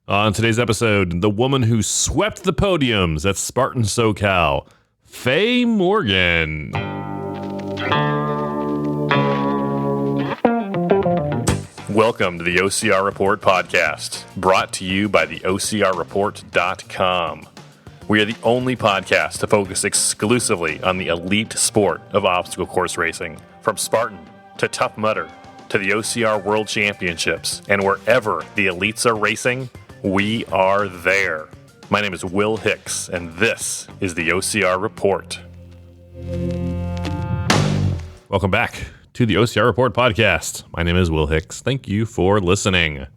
On today's episode, the woman who swept the podiums at Spartan SoCal, Faye Morgan. Welcome to the OCR Report podcast, brought to you by the OCRReport.com. We are the only podcast to focus exclusively on the elite sport of obstacle course racing, from Spartan to Tough Mudder to the OCR World Championships, and wherever the elites are racing, we are there. My name is Will Hicks, and this is the OCR Report. Welcome back to the OCR Report podcast. My name is Will Hicks. Thank you for listening.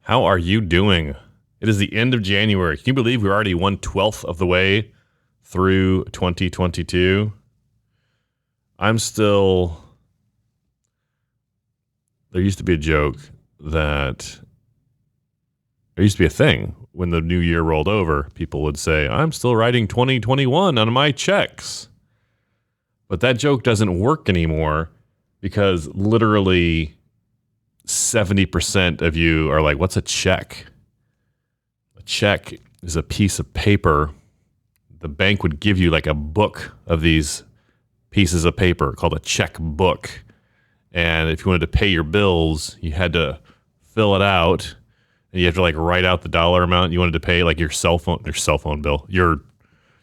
How are you doing? It is the end of January. Can you believe we're already 1/12 of the way through 2022? There used to be a joke that there used to be a thing when the new year rolled over. People would say, I'm still writing 2021 on my checks. But that joke doesn't work anymore because literally 70% of you are like, what's a check? A check is a piece of paper. The bank would give you like a book of these pieces of paper called a checkbook. And if you wanted to pay your bills, you had to fill it out. And you have to like write out the dollar amount you wanted to pay, like your cell phone bill, your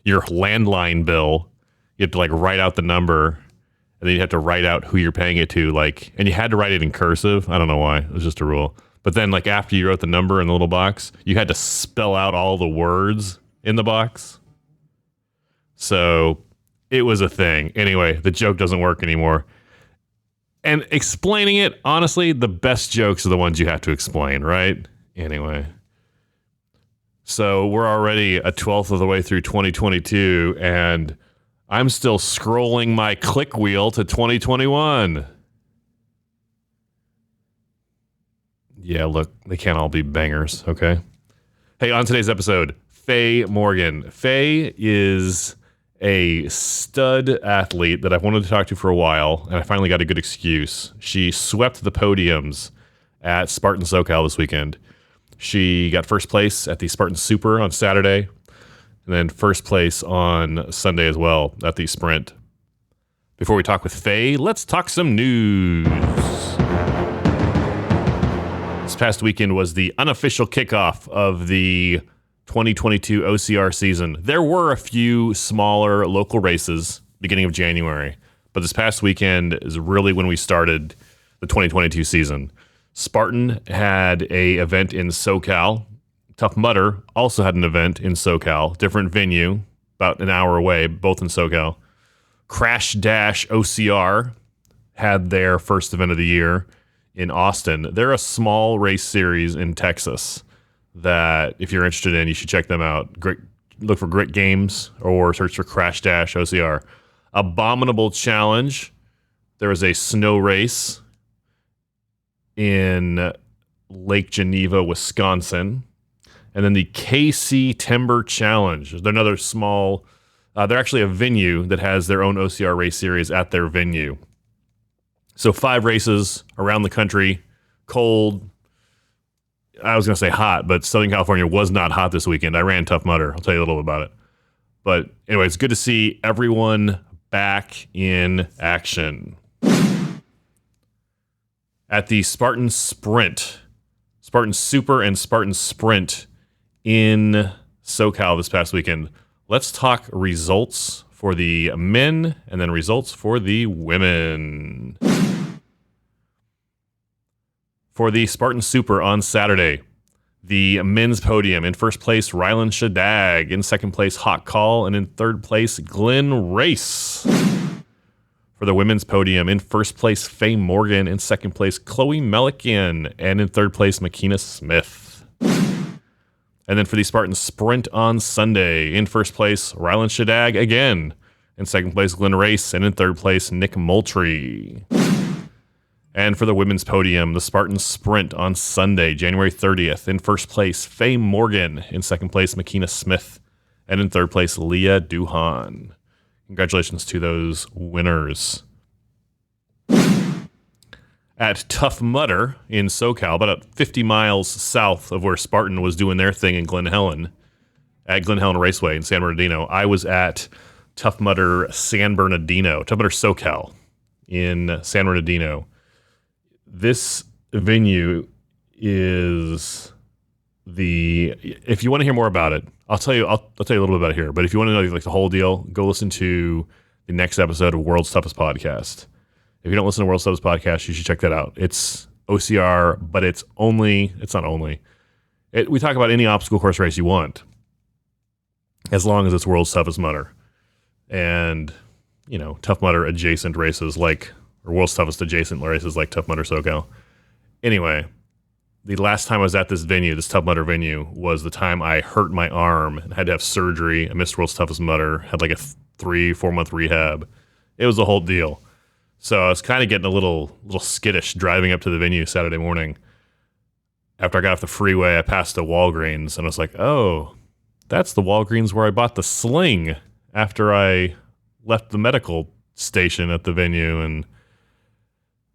landline bill. You have to like write out the number, and then you have to write out who you're paying it to, like, and you had to write it in cursive. I don't know why. It was just a rule. But then like after you wrote the number in the little box, you had to spell out all the words in the box. So it was a thing. Anyway, the joke doesn't work anymore. And explaining it, honestly, the best jokes are the ones you have to explain, right? Anyway, so we're already a 12th of the way through 2022, and I'm still scrolling my click wheel to 2021. Yeah, look, they can't all be bangers, okay? Hey, on today's episode, Faye Morgan. Faye is a stud athlete that I've wanted to talk to for a while, and I finally got a good excuse. She swept the podiums at Spartan SoCal this weekend. She got first place at the Spartan Super on Saturday, and then first place on Sunday as well at the Sprint. Before we talk with Faye, let's talk some news. This past weekend was the unofficial kickoff of the 2022 OCR season. There were a few smaller local races beginning of January, but this past weekend is really when we started the 2022 season. Spartan had a event in SoCal. Tough Mudder also had an event in SoCal, different venue, about an hour away, both in SoCal. Crash Dash OCR had their first event of the year in Austin. They're a small race series in Texas that if you're interested in, you should check them out. Great, look for Grit Games or search for Crash Dash OCR. Abominable Challenge. There was a snow race in Lake Geneva, Wisconsin. And then the KC Timber Challenge. They're another small, they're actually a venue that has their own OCR race series at their venue. So 5 races around the country, cold. I was going to say hot, but Southern California was not hot this weekend. I ran Tough Mudder. I'll tell you a little bit about it. But anyway, it's good to see everyone back in action. At the Spartan Sprint, Spartan Super and Spartan Sprint in SoCal this past weekend. Let's talk results for the men and then results for the women. For the Spartan Super on Saturday, the men's podium, in first place, Rylan Shadag. In second place, Hawk Call. And in third place, Glenn Race. For the women's podium, in first place, Faye Morgan. In second place, Chloe Melikian. And in third place, Makina Smith. And then for the Spartan Sprint on Sunday, in first place, Rylan Shadag again. In second place, Glenn Race. And in third place, Nick Moultrie. And for the women's podium, the Spartan Sprint on Sunday, January 30th. In first place, Faye Morgan. In second place, Makina Smith. And in third place, Leah Duhan. Congratulations to those winners. at Tough Mudder in SoCal, about 50 miles south of where Spartan was doing their thing in Glen Helen, at Glen Helen Raceway in San Bernardino. I was at Tough Mudder San Bernardino, Tough Mudder SoCal in San Bernardino. This venue is if you want to hear more about it, I'll tell you a little bit about it here. But if you want to know like the whole deal, go listen to the next episode of World's Toughest Podcast. If you don't listen to World's Toughest Podcast, you should check that out. It's OCR, but it's not only. We talk about any obstacle course race you want, as long as it's World's Toughest Mudder. And, Tough Mudder adjacent races or World's Toughest adjacent races like Tough Mudder SoCal. Anyway, the last time I was at this venue, this Tough Mudder venue, was the time I hurt my arm and had to have surgery. I missed World's Toughest Mudder, had like a 3-4 month rehab. It was a whole deal. So I was kind of getting a little skittish driving up to the venue Saturday morning. After I got off the freeway, I passed a Walgreens, and I was like, oh, that's the Walgreens where I bought the sling after I left the medical station at the venue. And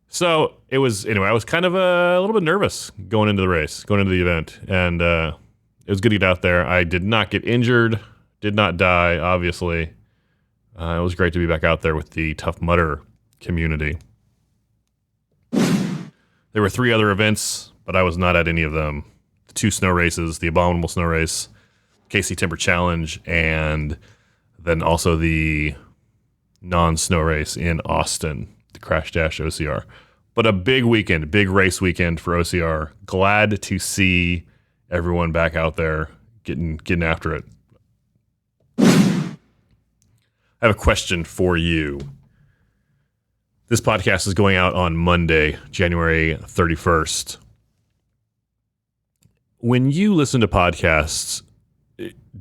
so I was kind of a little bit nervous going into the event. And it was good to get out there. I did not get injured, did not die, obviously. It was great to be back out there with the Tough Mudder community. There were 3 other events, but I was not at any of them. The 2 snow races, the Abominable Snow Race, KC Timber Challenge, and then also the non-snow race in Austin, the Crash Dash OCR. But a big weekend, big race weekend for OCR. Glad to see everyone back out there getting after it. I have a question for you. This podcast is going out on Monday, January 31st. When you listen to podcasts,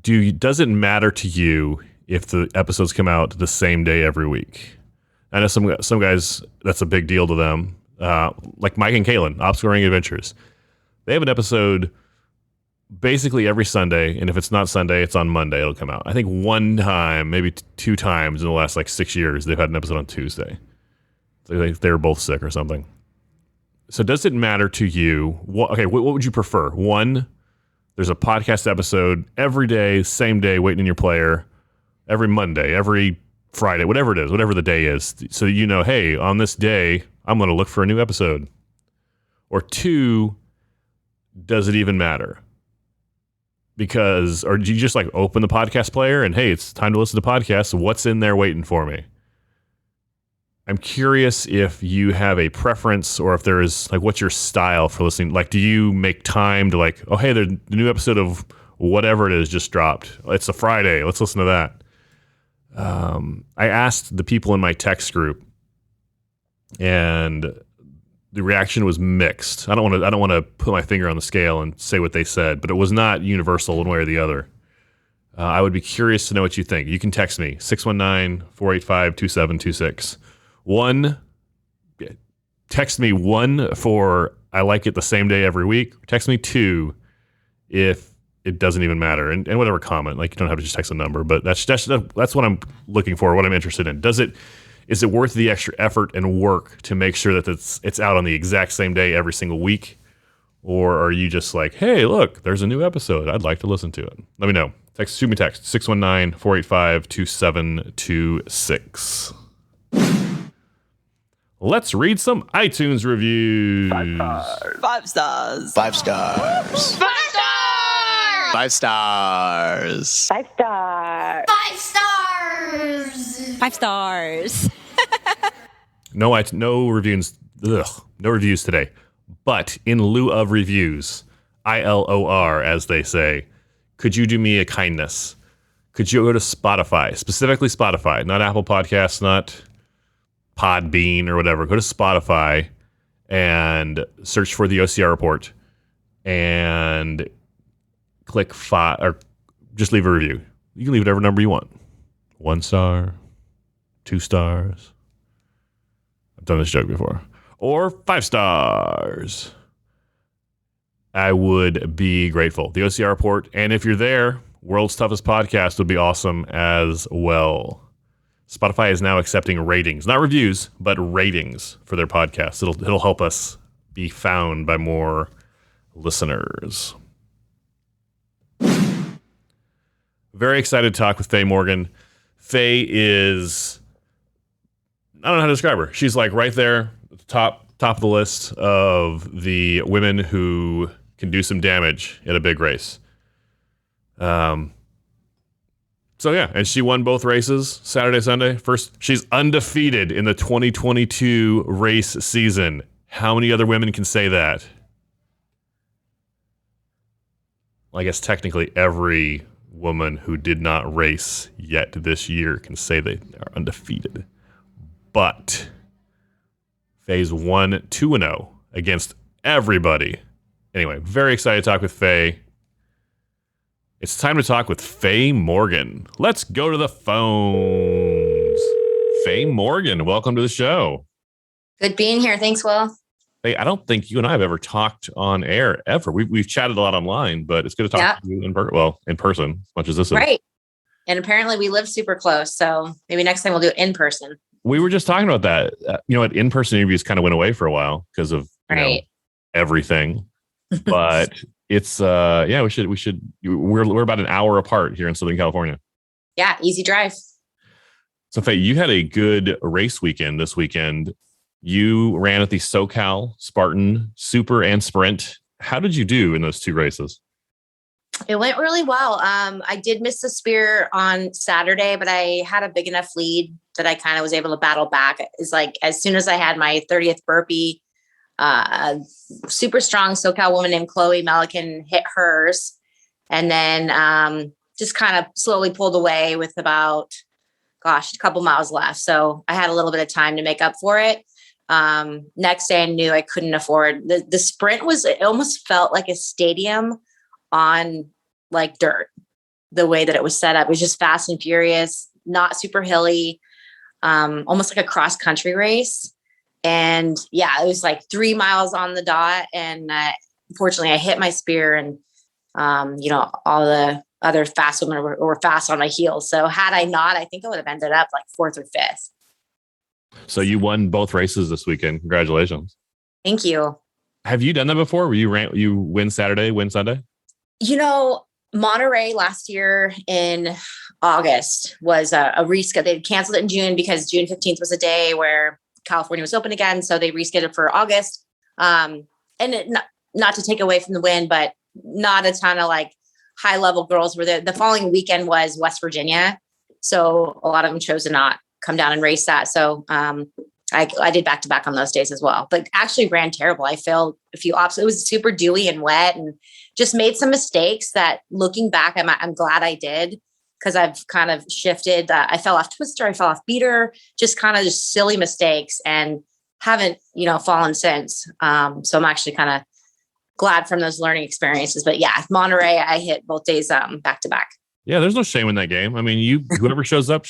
does it matter to you if the episodes come out the same day every week? I know some guys, that's a big deal to them. Like Mike and Kaylin, Obstacle Ring Adventures. They have an episode basically every Sunday, and if it's not Sunday, it's on Monday. It'll come out. I think one time, maybe 2 times in the last 6 years, they've had an episode on Tuesday. They were both sick or something. So does it matter to you? What would you prefer? 1, there's a podcast episode every day, same day, waiting in your player, every Monday, every Friday, whatever it is, whatever the day is. So hey, on this day, I'm going to look for a new episode. Or 2, does it even matter? Or do you just open the podcast player and, hey, it's time to listen to podcasts. What's in there waiting for me? I'm curious if you have a preference or if there is, what's your style for listening? Do you make time to oh, hey, the new episode of whatever it is just dropped. It's a Friday. Let's listen to that. I asked the people in my text group, and the reaction was mixed. I don't want to put my finger on the scale and say what they said, but it was not universal one way or the other. I would be curious to know what you think. You can text me, 619-485-2726. Text me 1 for I like it the same day every week. Text me 2 if it doesn't even matter, and whatever comment. You don't have to just text a number, but that's what I'm looking for, what I'm interested in. Is it worth the extra effort and work to make sure that it's out on the exact same day every single week, or are you just hey, look, there's a new episode, I'd like to listen to it? Let me know. Shoot me text 619-485-2726. Let's read some iTunes reviews. 5 stars. 5 stars. 5 stars. 5 stars. 5 stars. 5 stars. 5 stars. No reviews. No reviews today. But in lieu of reviews, ILOR, as they say, could you do me a kindness? Could you go to Spotify, specifically Spotify, not Apple Podcasts, not Podbean or whatever. Go to Spotify and search for the OCR report and click 5, or just leave a review. You can leave whatever number you want. 1 star, 2 stars. I've done this joke before. Or 5 stars. I would be grateful. The OCR report, and if you're there, World's Toughest Podcast would be awesome as well. Spotify is now accepting ratings, not reviews, but ratings for their podcasts. It'll help us be found by more listeners. Very excited to talk with Faye Morgan. Faye is, I don't know how to describe her. She's like right there at the top of the list of the women who can do some damage in a big race. So yeah, and she won both races Saturday, Sunday. First, she's undefeated in the 2022 race season. How many other women can say that? Well, I guess technically every woman who did not race yet this year can say they are undefeated. But Faye's won 2-0 against everybody. Anyway, very excited to talk with Faye. It's time to talk with Faye Morgan. Let's go to the phones. Faye Morgan, welcome to the show. Good being here. Thanks, Will. Faye, I don't think you and I have ever talked on air ever. We've chatted a lot online, but it's good to talk to you in person, as much as this is. Right. And apparently we live super close. So maybe next time we'll do it in person. We were just talking about that. In-person interviews kind of went away for a while because of everything. But it's we should. We're about an hour apart here in Southern California. Yeah, easy drive. So Faye, you had a good race weekend this weekend. You ran at the SoCal Spartan Super and Sprint. How did you do in those two races? It went really well. I did miss the spear on Saturday, but I had a big enough lead that I kind of was able to battle back. It's like as soon as I had my 30th burpee, a super strong SoCal woman named Chloe Melican hit hers, and then just kind of slowly pulled away with about, a couple miles left. So I had a little bit of time to make up for it. Next day I knew I couldn't afford the sprint. It almost felt like a stadium on like dirt, the way that it was set up. It was just fast and furious, not super hilly, almost like a cross country race. And yeah, it was like 3 miles on the dot. And unfortunately I hit my spear, and all the other fast women were fast on my heels. So had I not, I think I would have ended up like 4th or 5th. So you won both races this weekend. Congratulations. Thank you. Have you done that before? Where you win Saturday, win Sunday? Monterey last year in August was a reschedule. They canceled it in June because June 15th was a day where California was open again. So they rescheduled for August. And not to take away from the win, but not a ton of like high level girls were there. The following weekend was West Virginia. So a lot of them chose to not come down and race that. So I did back to back on those days as well, but actually ran terrible. I failed a few ops. It was super dewy and wet, and just made some mistakes that looking back, I'm glad I did, because I've kind of shifted. I fell off twister. I fell off beater, just kind of just silly mistakes, and haven't, fallen since. So I'm actually kind of glad from those learning experiences. But yeah, Monterey, I hit both days back to back. Yeah, there's no shame in that game. I mean, whoever shows up,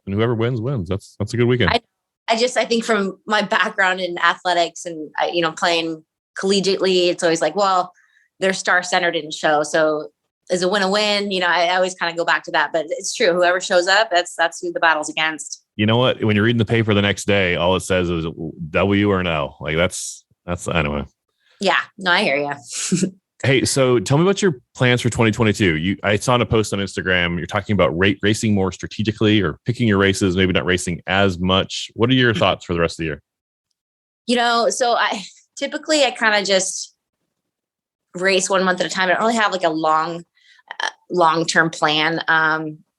and whoever wins, wins. That's a good weekend. I think from my background in athletics and, playing collegiately, it's always like, well, their star center didn't show. So is a win? I always kind of go back to that, but it's true. Whoever shows up, that's who the battle's against. You know what? When you're reading the paper the next day, all it says is W or an L. Like that's anyway. Yeah, no, I hear you. Hey, so tell me about your plans for 2022. I saw in a post on Instagram, you're talking about racing more strategically, or picking your races, maybe not racing as much. What are your thoughts for the rest of the year? So I kind of just race 1 month at a time. I don't really have like a long-term plan.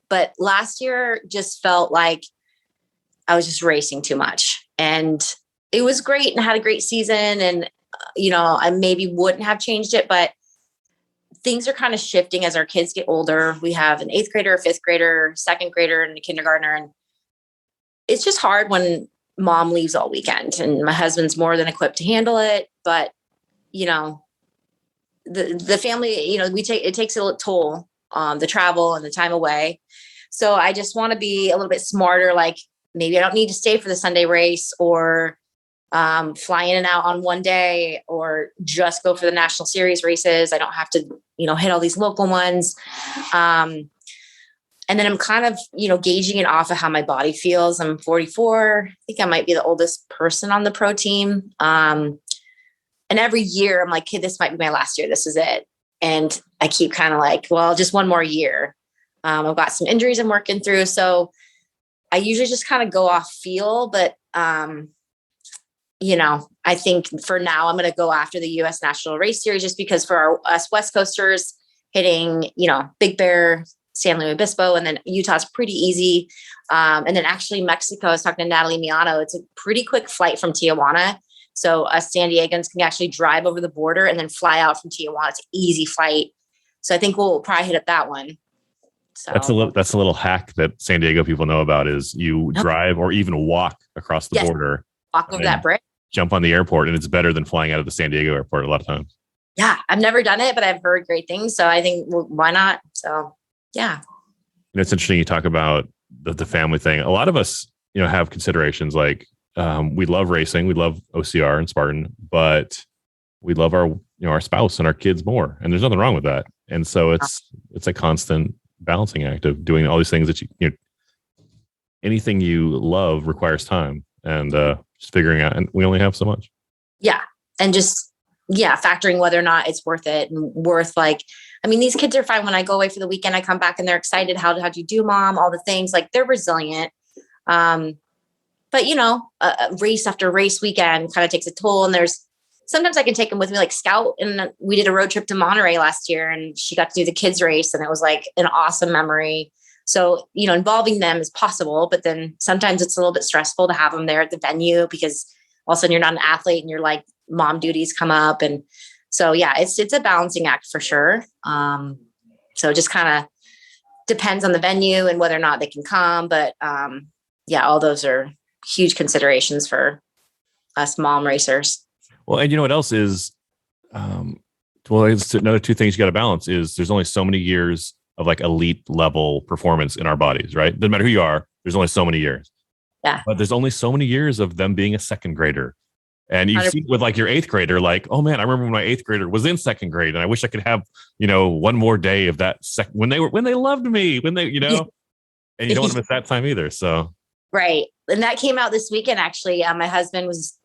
But last year just felt like I was just racing too much, and it was great and had a great season. And, I maybe wouldn't have changed it, but things are kind of shifting as our kids get older. We have an 8th grader, a 5th grader, 2nd grader, and a kindergartner. And it's just hard when mom leaves all weekend, and my husband's more than equipped to handle it. But, the family, it takes a toll on the travel and the time away. So I just want to be a little bit smarter. Like maybe I don't need to stay for the Sunday race, or fly in and out on one day, or just go for the national series races. I don't have to, hit all these local ones. And then I'm kind of, gauging it off of how my body feels. I'm 44. I think I might be the oldest person on the pro team. And every year I'm like, hey, this might be my last year. This is it. And I keep kind of like, well, just one more year. I've got some injuries I'm working through. So I usually just kind of go off feel, but, I think for now I'm going to go after the U.S. National Race Series just because for us West Coasters hitting, Big Bear, San Luis Obispo, and then Utah's pretty easy. And then actually Mexico, I was talking to Natalie Miano. It's a pretty quick flight from Tijuana. So us San Diegans can actually drive over the border and then fly out from Tijuana. It's an easy flight. So I think we'll probably hit up that one. So That's a little hack that San Diego people know about is you drive or even walk across the border. Walk over that bridge. Jump on the airport, and it's better than flying out of the San Diego airport a lot of times. Yeah, I've never done it, but I've heard great things. So I think, why not? So, yeah. It's interesting you talk about the family thing. A lot of us, have considerations like we love racing, we love OCR and Spartan, but we love our spouse and our kids more, and there's nothing wrong with that. And so it's a constant balancing act of doing all these things that anything you love requires time, and just figuring out, and we only have so much. Yeah. And just, factoring whether or not it's worth it and these kids are fine when I go away for the weekend. I come back and they're excited. How'd you do, mom? All the things, like, they're resilient. But race after race weekend kind of takes a toll. And sometimes I can take them with me, like Scout. And we did a road trip to Monterey last year and she got to do the kids race. And it was like an awesome memory. So, involving them is possible, but then sometimes it's a little bit stressful to have them there at the venue because all of a sudden you're not an athlete and you're like, mom duties come up. And so, it's a balancing act for sure. So it just kind of depends on the venue and whether or not they can come. But all those are huge considerations for us mom racers. Well, and what else is, it's another two things you got to balance is there's only so many years of like elite level performance in our bodies, right? Doesn't matter who you are. There's only so many years. Yeah. But there's only so many years of them being a second grader. And you see with like your eighth grader, like, oh man, I remember when my eighth grader was in second grade and I wish I could have, one more day of that when they loved me, and you don't want to miss that time either. So. Right. And that came out this weekend, actually. My husband was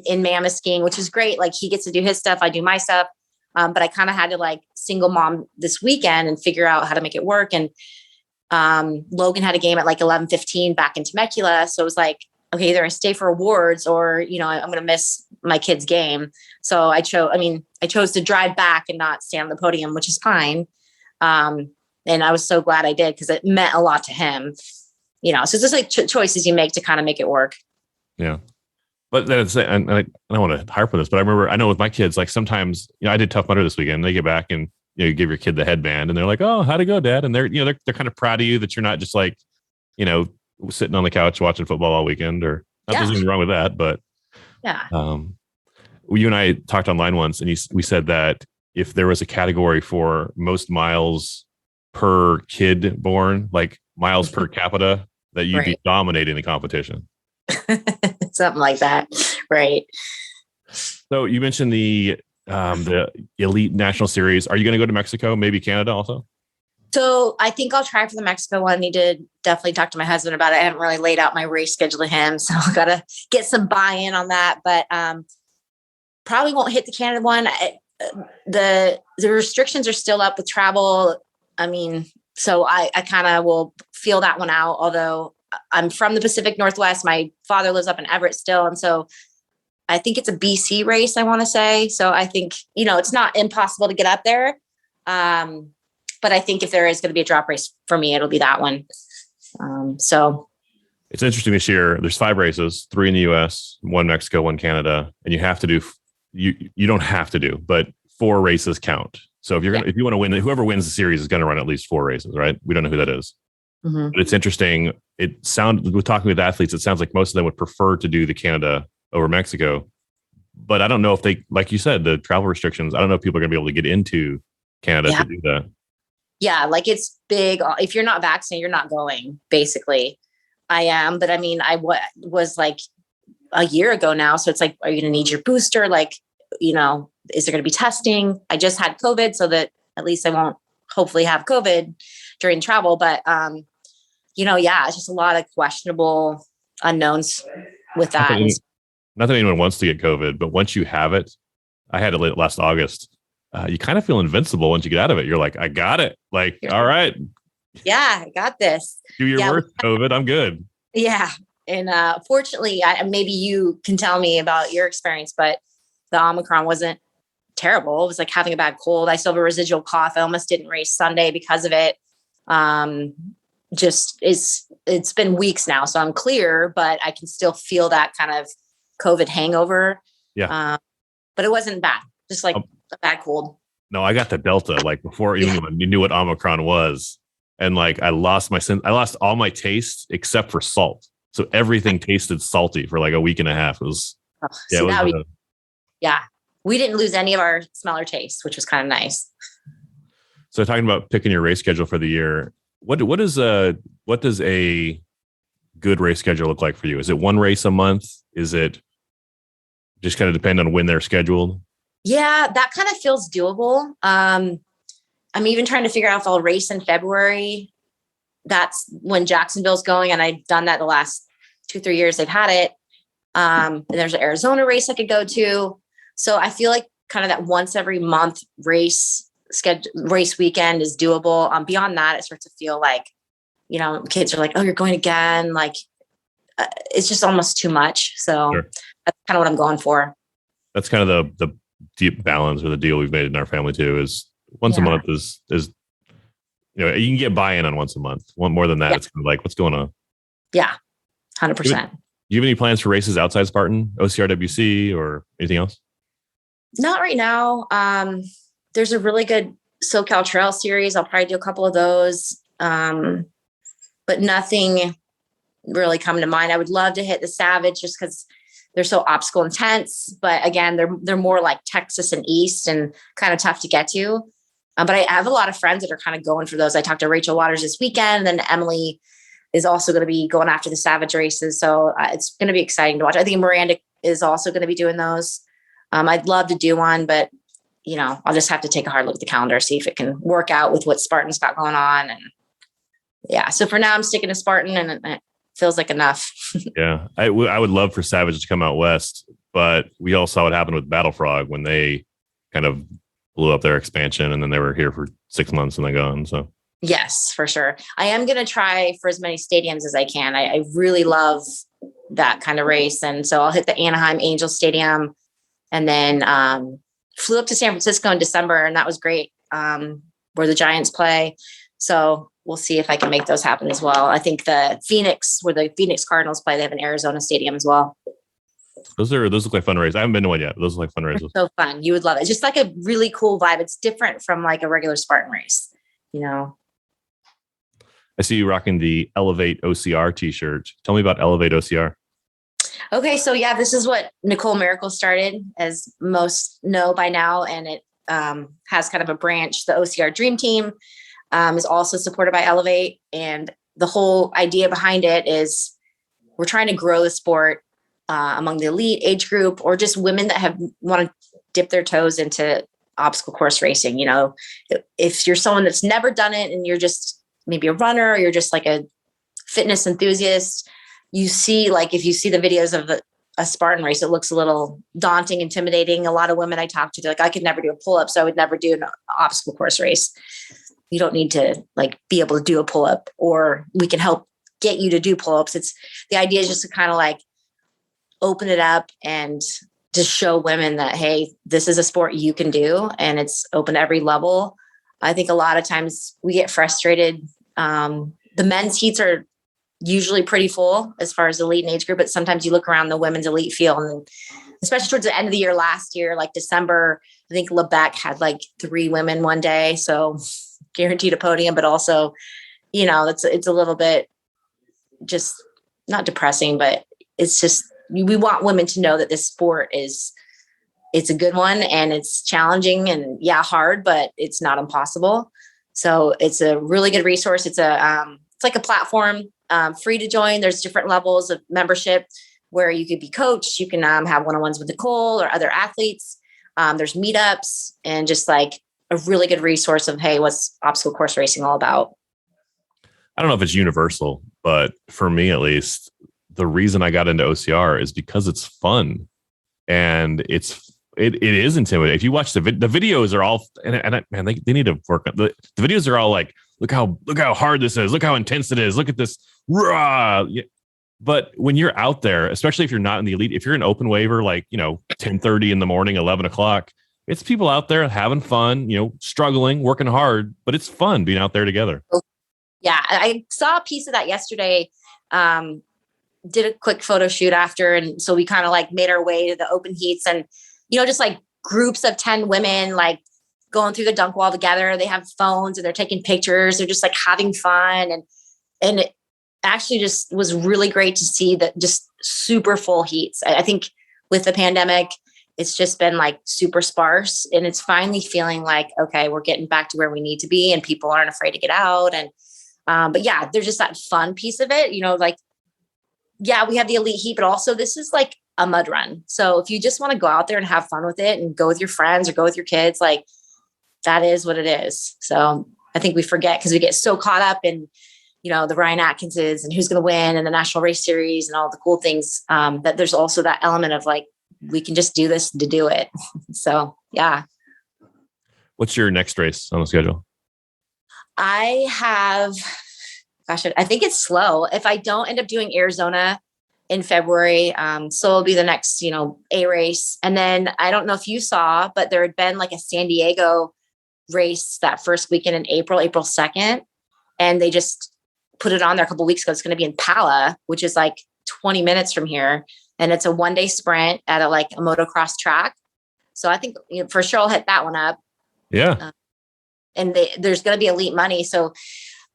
in Mammoth skiing, which is great. Like, he gets to do his stuff. I do my stuff. But I kind of had to like single mom this weekend and figure out how to make it work. And Logan had a game at like 11:15 back in Temecula. So it was like, okay, either I stay for awards or, I'm going to miss my kid's game. So I chose to drive back and not stand on the podium, which is fine. And I was so glad I did because it meant a lot to him, so it's just like choices you make to kind of make it work. Yeah. But then and I don't want to harp on this, but I know with my kids, like sometimes, I did Tough Mudder this weekend. They get back and, you give your kid the headband and they're like, oh, how'd it go, Dad? And they're kind of proud of you that you're not just like, sitting on the couch watching football all weekend or there's nothing wrong with that. But you and I talked online once and we said that if there was a category for most miles per kid born, like miles per capita, that you'd be dominating the competition. Something like that. Right. So you mentioned the Elite National Series. Are you going to go to Mexico, maybe Canada also? So I think I'll try for the Mexico one. He did definitely talk to my husband about it. I haven't really laid out my race schedule to him. So I've got to get some buy-in on that, but probably won't hit the Canada one. The restrictions are still up with travel. So I kind of will feel that one out. Although I'm from the Pacific Northwest. My father lives up in Everett still. And so I think it's a BC race, I want to say. So I think, it's not impossible to get up there. But I think if there is going to be a drop race for me, it'll be that one. So it's interesting this year. There's 5 races, 3 in the US, 1 Mexico, 1 Canada. And you have to do, you don't have to do, but 4 races count. So if if you want to win, whoever wins the series is going to run at least 4 races, right? We don't know who that is. Mm-hmm. But it's interesting. With talking with athletes, it sounds like most of them would prefer to do the Canada over Mexico. But I don't know if they, like you said, the travel restrictions, I don't know if people are going to be able to get into Canada to do that. Yeah, like it's big. If you're not vaccinated, you're not going, basically. I am. But I was like a year ago now. So it's like, are you going to need your booster? Like, is there going to be testing? I just had COVID so that at least I won't hopefully have COVID during travel. But, it's just a lot of questionable unknowns with Not that. that, not that anyone wants to get COVID, but once you have it, I had it last August. You kind of feel invincible once you get out of it. You're like, I got it. Like, all right, Yeah, I got this. do your worst, COVID. I'm good. Yeah. And fortunately, maybe you can tell me about your experience, but the Omicron wasn't terrible. It was like having a bad cold. I still have a residual cough. I almost didn't race Sunday because of it. It's been weeks now, so I'm clear, but I can still feel that kind of COVID hangover. Yeah. But it wasn't bad. Just like a bad cold. No, I got the Delta like before even you knew what Omicron was. And like I lost all my taste except for salt. So everything tasted salty for like a week and a half. It was, we didn't lose any of our smell or taste, which was kind of nice. So talking about picking your race schedule for the year, what does a good race schedule look like for you? Is it one race a month? Is it just kind of depend on when they're scheduled? Yeah, that kind of feels doable. I'm even trying to figure out if I'll race in February. That's when Jacksonville's going. And I've done that the last 2-3 years they've had it. And there's an Arizona race I could go to. So I feel like kind of that once every month race weekend is doable. Beyond that, it starts to feel like, kids are like, oh, you're going again. Like it's just almost too much. So That's kind of what I'm going for. That's kind of the deep balance or the deal we've made in our family too, is once a month is you can get buy-in on once a month. One more than that, it's kind of like, what's going on? Yeah, 100%. Do you have any plans for races outside Spartan, OCRWC, or anything else? Not right now. There's a really good SoCal Trail series. I'll probably do a couple of those, but nothing really coming to mind. I would love to hit the Savage just because they're so obstacle intense. But again, they're more like Texas and East and kind of tough to get to. But I have a lot of friends that are kind of going for those. I talked to Rachel Waters this weekend, and then Emily is also going to be going after the Savage races. So it's going to be exciting to watch. I think Miranda is also going to be doing those. I'd love to do one, but I'll just have to take a hard look at the calendar, see if it can work out with what Spartan's got going on. And so for now I'm sticking to Spartan, and it feels like enough. Yeah. I would love for Savage to come out west, but we all saw what happened with Battle Frog when they kind of blew up their expansion, and then they were here for 6 months and then gone. So yes, for sure. I am going to try for as many stadiums as I can. I really love that kind of race. And so I'll hit the Anaheim Angels Stadium, and then flew up to San Francisco in December, and that was great, where the Giants play. So we'll see if I can make those happen as well. I think where the Phoenix Cardinals play, they have an Arizona stadium as well. Those look like fun races. I haven't been to one yet. Those look like fun races. So fun. You would love it. It's just like a really cool vibe. It's different from like a regular Spartan race, I see you rocking the Elevate OCR t-shirt. Tell me about Elevate OCR. Okay. So this is what Nicole Miracle started, as most know by now. And it has kind of a branch. The OCR Dream Team is also supported by Elevate. And the whole idea behind it is we're trying to grow the sport among the elite age group, or just women that want to dip their toes into obstacle course racing. If you're someone that's never done it and you're just maybe a runner, or you're just like a fitness enthusiast, if you see the videos of a Spartan race, it looks a little daunting, intimidating. A lot of women I talk to, they're like, I could never do a pull-up, so I would never do an obstacle course race. You don't need to be able to do a pull-up, or we can help get you to do pull-ups. The idea is just to kind of open it up and just show women that, hey, this is a sport you can do, and it's open to every level. I think a lot of times we get frustrated. The men's heats are usually pretty full as far as elite and age group, but sometimes you look around the women's elite field, and especially towards the end of the year last year, like December, I think Lebec had 3 women one day. So guaranteed a podium, but also, it's a little bit just not depressing, but it's just, we want women to know that this sport it's a good one, and it's challenging and hard, but it's not impossible. So it's a really good resource. It's like a platform, free to join. There's different levels of membership where you could be coached. You can have one-on-ones with Nicole or other athletes. There's meetups, and just a really good resource of, hey, what's obstacle course racing all about? I don't know if it's universal, but for me at least, the reason I got into OCR is because it's fun, and it is intimidating. If you watch the videos are all, man, they need to work on the videos are all like, look how hard this is, look how intense it is, look at this raw. But when you're out there, especially if you're not in the elite, if you're an open waiver, like, 10:30 in the morning, 11 o'clock, it's people out there having fun, struggling, working hard, but it's fun being out there together. Yeah. I saw a piece of that yesterday. Did a quick photo shoot after. And so we kind of like made our way to the open heats, and, just like groups of 10 women, like going through the dunk wall together. They have phones and they're taking pictures. They're just like having fun. And it actually just was really great to see that just super full heats. I think with the pandemic, it's just been like super sparse, and it's finally feeling like, okay, we're getting back to where we need to be, and people aren't afraid to get out. And, but yeah, there's just that fun piece of it, like, yeah, we have the elite heat, but also this is like a mud run. So if you just want to go out there and have fun with it and go with your friends or go with your kids, like, that is what it is. So I think we forget, because we get so caught up in, the Ryan Atkinses and who's going to win and the National Race Series and all the cool things, that there's also that element of like, we can just do this to do it. So, yeah. What's your next race on the schedule? I think it's slow. If I don't end up doing Arizona in February, so it'll be the next, A race. And then I don't know if you saw, but there had been like a San Diego race that first weekend in April 2nd. And they just put it on there a couple of weeks ago. It's going to be in Pala, which is like 20 minutes from here. And it's a 1-day sprint at a motocross track. So I think for sure I'll hit that one up. Yeah. And there's going to be elite money. So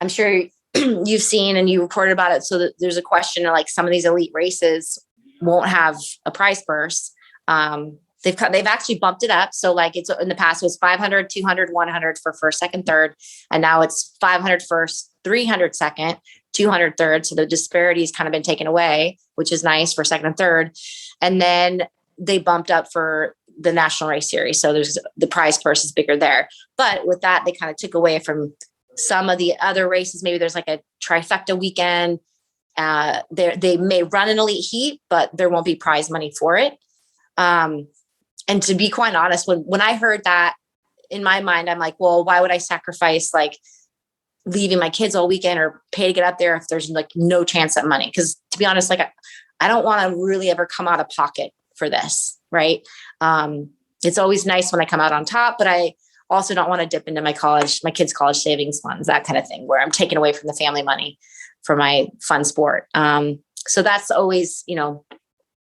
I'm sure you've seen and you reported about it. So that there's a question of like some of these elite races won't have a prize purse. They've actually bumped it up. So like it's in the past it was 500, 200, 100 for first, second, third. And now it's 500 first, 300 second, 200 third. So the disparity has kind of been taken away, which is nice for second and third. And then they bumped up for the National Race Series. So there's the prize purse is bigger there. But with that, they kind of took away from some of the other races. Maybe there's like a trifecta weekend. They may run an elite heat, but there won't be prize money for it. And to be quite honest, when I heard that, in my mind, I'm like, well, why would I sacrifice like leaving my kids all weekend or pay to get up there if there's like no chance at money? Because to be honest, like I don't want to really ever come out of pocket for this. Right. It's always nice when I come out on top, but I also don't want to dip into my kids' college savings funds, that kind of thing, where I'm taking away from the family money for my fun sport. So that's always,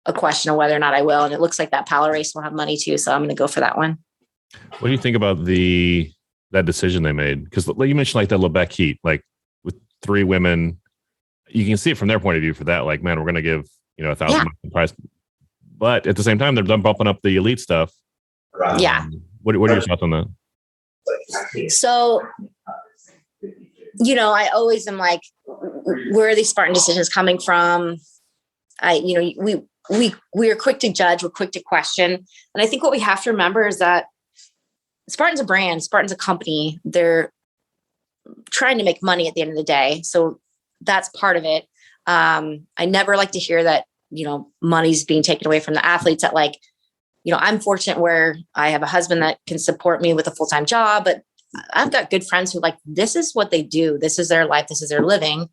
a question of whether or not I will. And it looks like that Pala race will have money too. So I'm going to go for that one. What do you think about that decision they made? Because you mentioned like the Lebec heat, like with 3 women, you can see it from their point of view for that. Like, man, we're going to give, $1,000 prize. But at the same time, they're done bumping up the elite stuff. Yeah. What are your thoughts on that? So, I always am like, where are these Spartan decisions coming from? We are quick to judge. We're quick to question. And I think what we have to remember is that Spartan's a brand. Spartan's a company. They're trying to make money at the end of the day. So that's part of it. I never like to hear that, money's being taken away from the athletes. That like, I'm fortunate where I have a husband that can support me with a full-time job, but I've got good friends who like, this is what they do. This is their life. This is their living.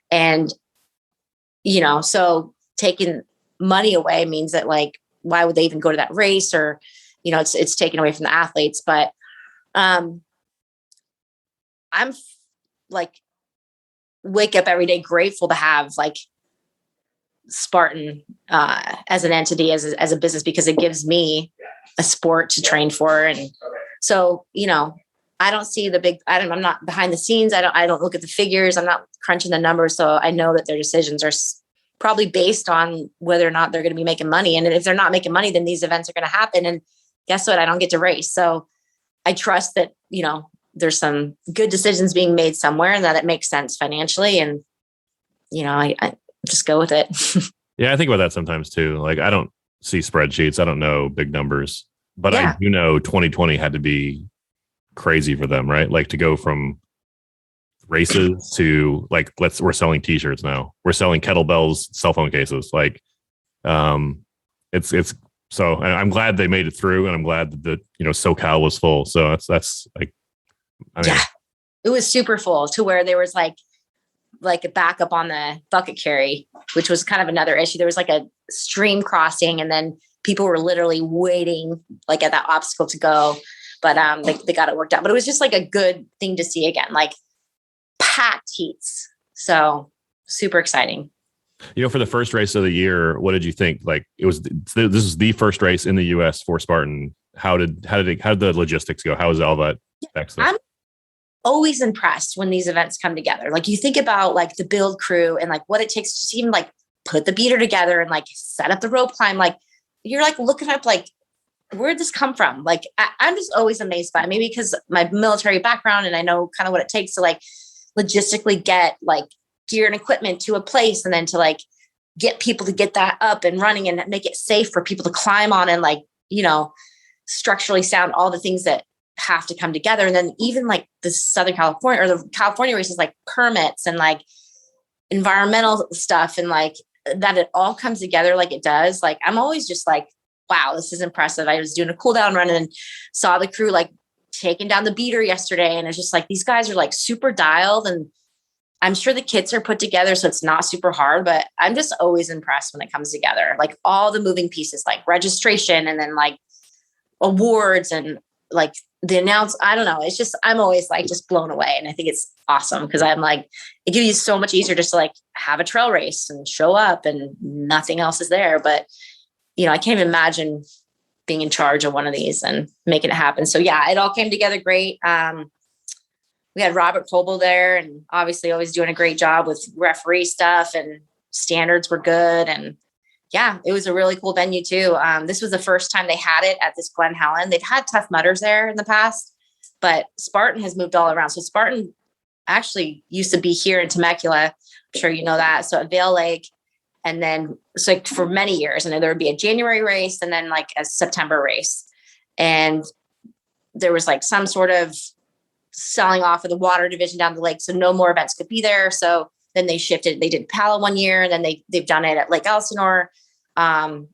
And, so taking money away means that like, why would they even go to that race? Or, it's taken away from the athletes. But I'm like, wake up every day grateful to have like Spartan as an entity, as a business, because it gives me a sport to train for. And so, I don't see I'm not behind the scenes. I don't look at the figures. I'm not crunching the numbers. So I know that their decisions are probably based on whether or not they're going to be making money. And if they're not making money, then these events are going to happen. And guess what? I don't get to race. So I trust that, there's some good decisions being made somewhere and that it makes sense financially. And, I just go with it. Yeah. I think about that sometimes too. Like, I don't see spreadsheets. I don't know big numbers, but I do know 2020 had to be crazy for them, right? Like to go from races to like, we're selling t-shirts now. We're selling kettlebells, cell phone cases. Like, it's so, and I'm glad they made it through, and I'm glad that SoCal was full. So that's like, I mean, yeah, it was super full to where there was like a backup on the bucket carry, which was kind of another issue. There was like a stream crossing, and then people were literally waiting like at that obstacle to go. But they got it worked out. But it was just like a good thing to see again, like packed heats. So super exciting. For the first race of the year, what did you think? Like, this is the first race in the U.S. for Spartan. How did the logistics go? How was all that? I'm always impressed when these events come together. Like, you think about like the build crew and like what it takes to even like put the beater together and like set up the rope climb. Like, you're like looking up like, where'd this come from? Like, I'm just always amazed by it. Maybe because my military background and I know kind of what it takes to like logistically get like gear and equipment to a place, and then to like get people to get that up and running and make it safe for people to climb on, and like, structurally sound, all the things that have to come together. And then even like the Southern California or the California races, like permits and like environmental stuff, and like that it all comes together like it does. Like, I'm always just like, wow, this is impressive. I was doing a cool down run and saw the crew like taking down the beater yesterday. And it's just like, these guys are like super dialed, and I'm sure the kits are put together so it's not super hard, but I'm just always impressed when it comes together. Like all the moving pieces, like registration, and then like awards, and like the I don't know. It's just, I'm always like just blown away. And I think it's awesome because I'm like, it gives you so much easier just to like have a trail race and show up and nothing else is there. But, I can't even imagine being in charge of one of these and making it happen. So yeah, it all came together great. We had Robert Coble there, and obviously always doing a great job with referee stuff, and standards were good. And yeah, it was a really cool venue too. This was the first time they had it at this Glen Helen. They'd had Tough Mudders there in the past, but Spartan has moved all around. So Spartan actually used to be here in Temecula. I'm sure you know that. So at Vail Lake, and then so like for many years, and then there would be a January race and then like a September race. And there was like some sort of selling off of the water division down the lake, so no more events could be there. So then they shifted. They did Pala one year, and then they've done it at Lake Elsinore. Then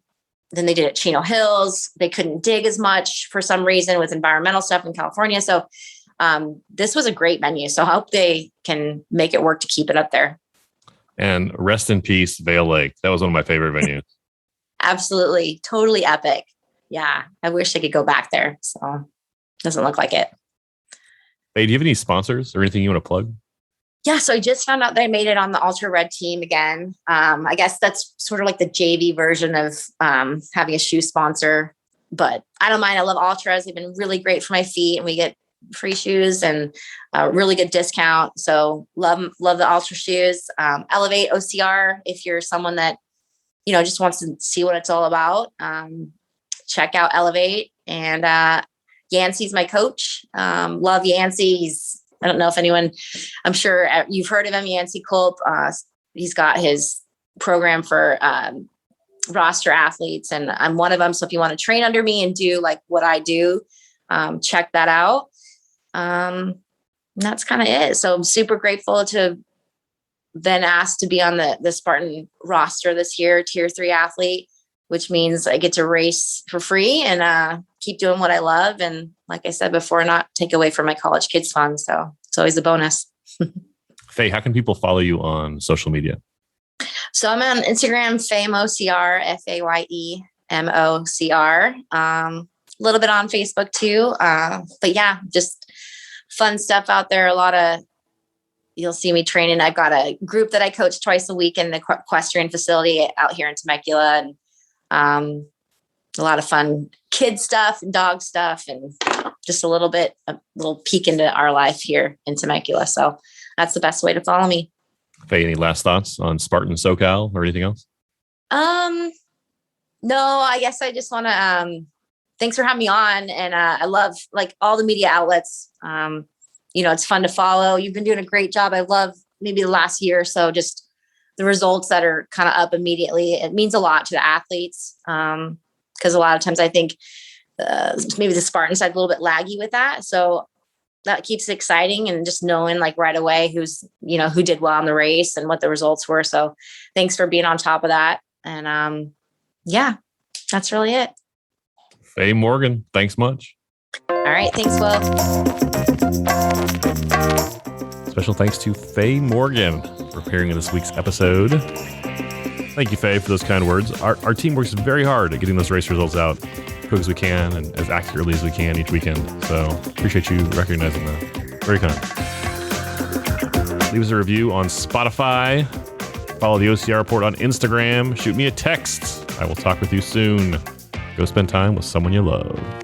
they did it at Chino Hills. They couldn't dig as much for some reason with environmental stuff in California. So this was a great venue. So I hope they can make it work to keep it up there. And rest in peace, Vail Lake. That was one of my favorite venues. Absolutely. Totally epic. Yeah. I wish I could go back there. So doesn't look like it. Hey, do you have any sponsors or anything you want to plug? Yeah. So I just found out that I made it on the Ultra Red team again. I guess that's sort of like the JV version of having a shoe sponsor, but I don't mind. I love Ultras. They've been really great for my feet, and we get free shoes and a really good discount. So love the Ultra shoes. Elevate OCR. If you're someone that, just wants to see what it's all about, check out Elevate. And Yancey's my coach. Love Yancey. I don't know if anyone, I'm sure you've heard of him, Yancey Culp. He's got his program for roster athletes, and I'm one of them. So if you want to train under me and do like what I do, check that out. And that's kind of it. So I'm super grateful to been asked to be on the Spartan roster this year, tier 3 athlete, which means I get to race for free and keep doing what I love. And like I said before, not take away from my college kids fund. So it's always a bonus. Faye, how can people follow you on social media? So I'm on Instagram, FayeMOCR, FAYEMOCR. A little bit on Facebook too. But yeah, just fun stuff out there. You'll see me training. I've got a group that I coach twice a week in the equestrian facility out here in Temecula, and a lot of fun kid stuff and dog stuff, and just a little peek into our life here in Temecula. So that's the best way to follow me. Faye, any last thoughts on Spartan SoCal or anything else? No, I guess I just want to, thanks for having me on. And I love like all the media outlets. It's fun to follow. You've been doing a great job. I love maybe the last year or so, just the results that are kind of up immediately. It means a lot to the athletes. Because a lot of times I think maybe the Spartan side a little bit laggy with that. So that keeps it exciting, and just knowing like right away who did well in the race and what the results were. So thanks for being on top of that. And yeah, that's really it. Faye Morgan, thanks much. All right. Thanks, Will. Special thanks to Faye Morgan for appearing in this week's episode. Thank you, Faye, for those kind words. Our team works very hard at getting those race results out as quick as we can and as accurately as we can each weekend. So appreciate you recognizing that. Very kind. Leave us a review on Spotify. Follow the OCR Report on Instagram. Shoot me a text. I will talk with you soon. Go spend time with someone you love.